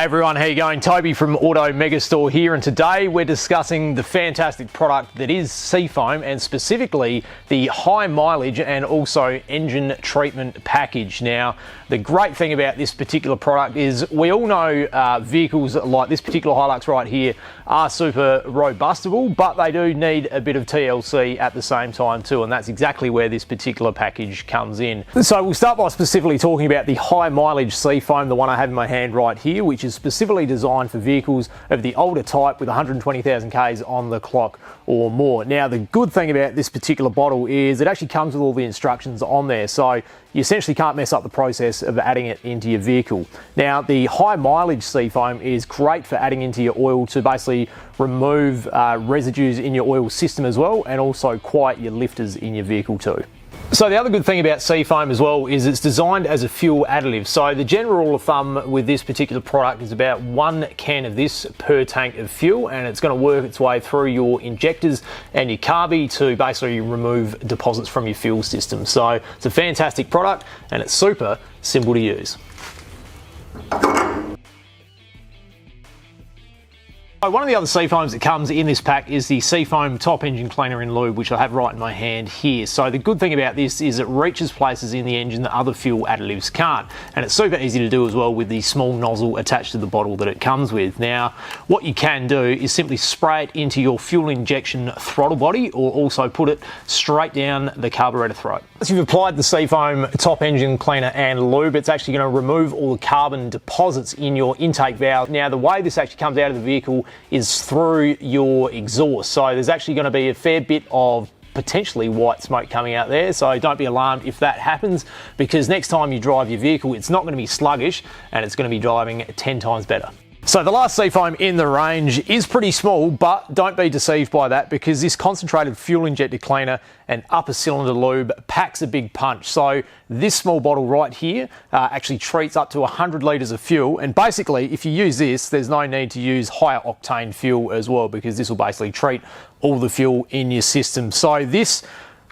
Hey everyone, how you going? Toby from Auto Megastore here, and today we're discussing the fantastic product that is Seafoam, and specifically the high mileage and also engine treatment package. Now, the great thing about this particular product is we all know vehicles like this particular Hilux right here are super robustable, but they do need a bit of TLC at the same time too, and that's exactly where this particular package comes in. So we'll start by specifically talking about the high mileage Seafoam, the one I have in my hand right here, which is specifically designed for vehicles of the older type with 120,000 Ks on the clock or more. Now, the good thing about this particular bottle is it actually comes with all the instructions on there, so you essentially can't mess up the process of adding it into your vehicle. Now, the high mileage Seafoam is great for adding into your oil to basically remove residues in your oil system as well, and also quiet your lifters in your vehicle too. So the other good thing about Seafoam as well is it's designed as a fuel additive. So the general rule of thumb with this particular product is about 1 can of this per tank of fuel, and it's going to work its way through your injectors and your carby to basically remove deposits from your fuel system. So it's a fantastic product and it's super simple to use. One of the other Seafoams that comes in this pack is the Seafoam Top Engine Cleaner and Lube, which I have right in my hand here. So the good thing about this is it reaches places in the engine that other fuel additives can't, and it's super easy to do as well with the small nozzle attached to the bottle that it comes with. Now, what you can do is simply spray it into your fuel injection throttle body, or also put it straight down the carburettor throat. Once you've applied the Seafoam Top Engine Cleaner and Lube, it's actually going to remove all the carbon deposits in your intake valve. Now, the way this actually comes out of the vehicle is through your exhaust. So there's actually going to be a fair bit of potentially white smoke coming out there, so don't be alarmed if that happens, because next time you drive your vehicle, it's not going to be sluggish and it's going to be driving 10 times better. So the last Seafoam in the range is pretty small, but don't be deceived by that, because this concentrated fuel injector cleaner and upper cylinder lube packs a big punch. So this small bottle right here actually treats up to 100 litres of fuel, and basically if you use this, there's no need to use higher octane fuel as well, because this will basically treat all the fuel in your system. So this,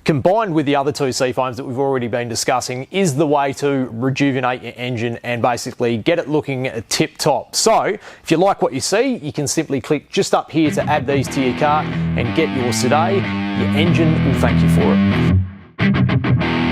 combined with the other two Seafoams that we've already been discussing, is the way to rejuvenate your engine and basically get it looking tip top. So if you like what you see, you can simply click just up here to add these to your car and get yours today. Your engine will thank you for it.